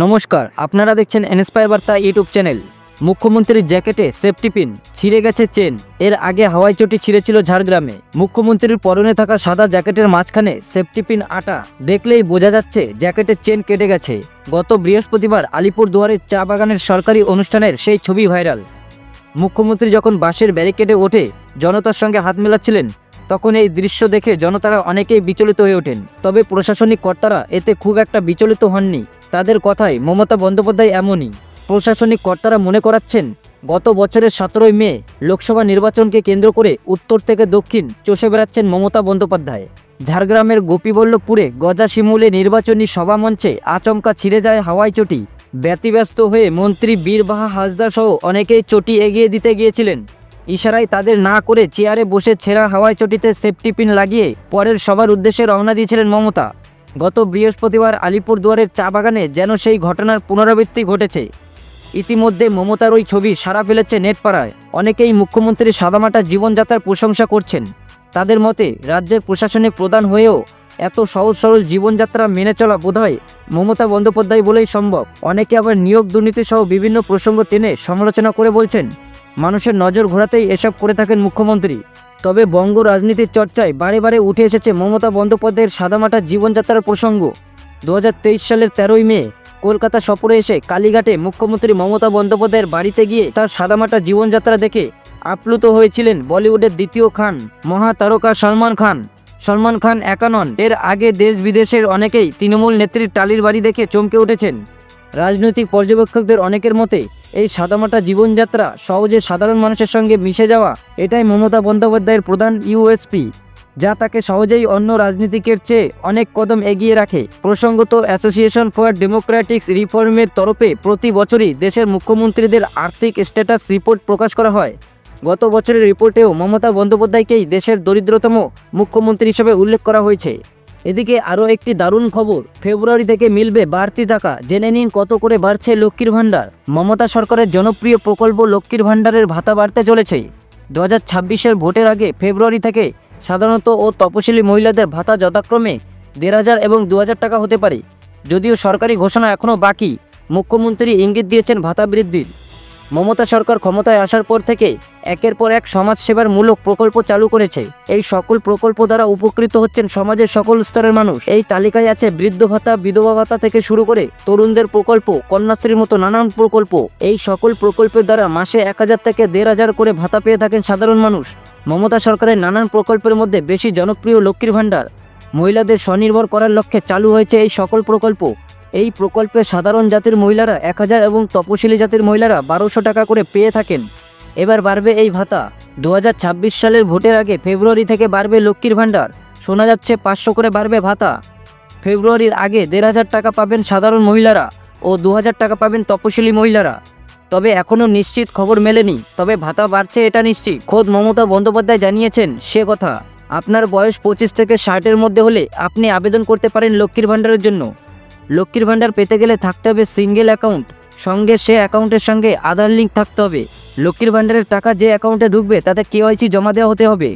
নমস্কার, আপনারা দেখছেন ইন্সপায়ার বার্তা ইউটিউব চ্যানেল। মুখ্যমন্ত্রীর জ্যাকেটে সেফটি পিন, ছিঁড়ে গেছে চেন। এর আগে হাওয়াই চটি ছিঁড়েছিল ঝাড়গ্রামে। মুখ্যমন্ত্রীর পরনে থাকা সাদা জ্যাকেটের মাঝখানে সেফটি পিন আটা, দেখলেই বোঝা যাচ্ছে জ্যাকেটের চেন কেটে গেছে। গত বৃহস্পতিবার আলিপুরদুয়ারের চা বাগানের সরকারি অনুষ্ঠানের সেই ছবি ভাইরাল। মুখ্যমন্ত্রী যখন বাসের ব্যারিকেডে ওঠে জনতার সঙ্গে হাত মেলাচ্ছিলেন, তখন এই দৃশ্য দেখে জনতারা অনেকেই বিচলিত হয়ে ওঠেন। তবে প্রশাসনিক কর্তারা এতে খুব একটা বিচলিত হননি। তাদের কথায় মমতা বন্দ্যোপাধ্যায় এমনই। প্রশাসনিক কর্তারা মনে করাচ্ছেন, গত বছরের 17ই মে লোকসভা নির্বাচনকে কেন্দ্র করে উত্তর থেকে দক্ষিণ চষে বেড়াচ্ছেন মমতা বন্দ্যোপাধ্যায়। ঝাড়গ্রামের গোপীবল্লভপুরে গজা শিমুলে নির্বাচনী সভামঞ্চে আচমকা ছিঁড়ে যায় হাওয়াই চটি। ব্যতিব্যস্ত হয়ে মন্ত্রী বীরবাহা হাসদা সহ অনেকেই চটি এগিয়ে দিতে গিয়েছিলেন। ইশারায় তাদের না করে চেয়ারে বসে ছেঁড়া হাওয়াই চটিতে সেফটি পিন লাগিয়ে পরের সবার উদ্দেশ্যে রওনা দিয়েছিলেন মমতা। গত বৃহস্পতিবার আলিপুরদুয়ারের চা বাগানে যেন সেই ঘটনার পুনরাবৃত্তি ঘটেছে। ইতিমধ্যে মমতার ওই ছবি সাড়া ফেলেছে নেটপাড়ায়। অনেকেই মুখ্যমন্ত্রীর সাদামাটা জীবনযাত্রার প্রশংসা করছেন। তাদের মতে, রাজ্যের প্রশাসনিক প্রধান হয়েও এত সহজ সরল জীবনযাত্রা মেনে চলা বোধহয় মমতা বন্দ্যোপাধ্যায় বলেই সম্ভব। অনেকে আবার নিয়োগ দুর্নীতি সহ বিভিন্ন প্রসঙ্গ টেনে সমালোচনা করে বলছেন, মানুষের নজর ঘোরাতেই এসব করে থাকেন মুখ্যমন্ত্রী। তবে বঙ্গ রাজনীতির চর্চায় বারে বারে উঠে এসেছে মমতা বন্দ্যোপাধ্যায়ের সাদামাটা জীবনযাত্রার প্রসঙ্গ। 2023 সালের 13ই মে কলকাতা সফরে এসে কালীঘাটে মুখ্যমন্ত্রী মমতা বন্দ্যোপাধ্যায়ের বাড়িতে গিয়ে তার সাদামাটা জীবনযাত্রা দেখে আপ্লুত হয়েছিলেন বলিউডের দ্বিতীয় খান মহাতারকা সলমান খান। সলমান খান একা নন, এর আগে দেশ বিদেশের অনেকেই তৃণমূল নেত্রীর টালির বাড়ি দেখে চমকে উঠেছেন। রাজনৈতিক পর্যবেক্ষকদের অনেকের মতে, এই সাদামাটা জীবনযাত্রা, সহজে সাধারণ মানুষের সঙ্গে মিশে যাওয়া, এটাই মমতা বন্দ্যোপাধ্যায়ের প্রধান ইউএসপি, যা তাকে সহজেই অন্য রাজনীতিকের চেয়ে অনেক কদম এগিয়ে রাখে। প্রসঙ্গত, অ্যাসোসিয়েশন ফর ডেমোক্রেটিক রিফর্মের তরফে প্রতি বছরই দেশের মুখ্যমন্ত্রীদের আর্থিক স্ট্যাটাস রিপোর্ট প্রকাশ করা হয়। গত বছরের রিপোর্টেও মমতা বন্দ্যোপাধ্যায়কেই দেশের দরিদ্রতম মুখ্যমন্ত্রী হিসেবে উল্লেখ করা হয়েছে। এদিকে আরও একটি দারুণ খবর, ফেব্রুয়ারি থেকে মিলবে বাড়তি টাকা। জেনে নিন কত করে বাড়ছে লক্ষ্মীর ভাণ্ডার। মমতা সরকারের জনপ্রিয় প্রকল্প লক্ষ্মীর ভাণ্ডারের ভাতা বাড়তে চলেছে। 2026-এর ভোটের আগে ফেব্রুয়ারি থেকে সাধারণত ও তপশিলি মহিলাদের ভাতা যথাক্রমে 1,500 এবং 2,000 টাকা হতে পারে। যদিও সরকারি ঘোষণা এখনও বাকি, মুখ্যমন্ত্রী ইঙ্গিত দিয়েছেন ভাতা বৃদ্ধির। মমতা সরকার ক্ষমতায় আসার পর থেকে একের পর এক সমাজসেবার মূলক প্রকল্প চালু করেছে। এই সকল প্রকল্প দ্বারা উপকৃত হচ্ছেন সমাজের সকল স্তরের মানুষ। এই তালিকায় আছে বৃদ্ধ ভাতা, বিধবা ভাতা থেকে শুরু করে তরুণদের প্রকল্প, কন্যাশ্রীর মতো নানান প্রকল্প। এই সকল প্রকল্পের দ্বারা মাসে 1,000 থেকে 1,500 করে ভাতা পেয়ে থাকেন সাধারণ মানুষ। মমতা সরকারের নানান প্রকল্পের মধ্যে বেশি জনপ্রিয় লক্ষ্মীর ভাণ্ডার। মহিলাদের স্বনির্ভর করার লক্ষ্যে চালু হয়েছে এই সকল প্রকল্প। এই প্রকল্পে সাধারণ জাতির মহিলারা 1,000 এবং তপশিলি জাতির মহিলারা 1,200 টাকা করে পেয়ে থাকেন। এবার বাড়বে এই ভাতা। 2026 সালের ভোটের আগে ফেব্রুয়ারি থেকে বাড়বে লক্ষ্মীর ভাণ্ডার। শোনা যাচ্ছে 500 করে বাড়বে ভাতা। ফেব্রুয়ারির আগে 1,500 টাকা পাবেন সাধারণ মহিলারা ও 2,000 টাকা পাবেন তপশিলি মহিলারা। তবে এখনও নিশ্চিত খবর মেলেনি, তবে ভাতা বাড়ছে এটা নিশ্চিত। খোদ মমতা বন্দ্যোপাধ্যায় জানিয়েছেন সে কথা। আপনার বয়স 25 থেকে 60-এর মধ্যে হলে আপনি আবেদন করতে পারেন লক্ষ্মীর ভাণ্ডারের জন্য। লক্ষ্মীর ভাণ্ডার পেতে গেলে থাকতে হবে সিঙ্গেল অ্যাকাউন্ট, সঙ্গে সে অ্যাকাউন্টের সঙ্গে আধার লিঙ্ক থাকতে হবে। লক্ষ্মীর ভাণ্ডারের টাকা যে অ্যাকাউন্টে ঢুকবে তাতে KYC জমা দেওয়া হতে হবে।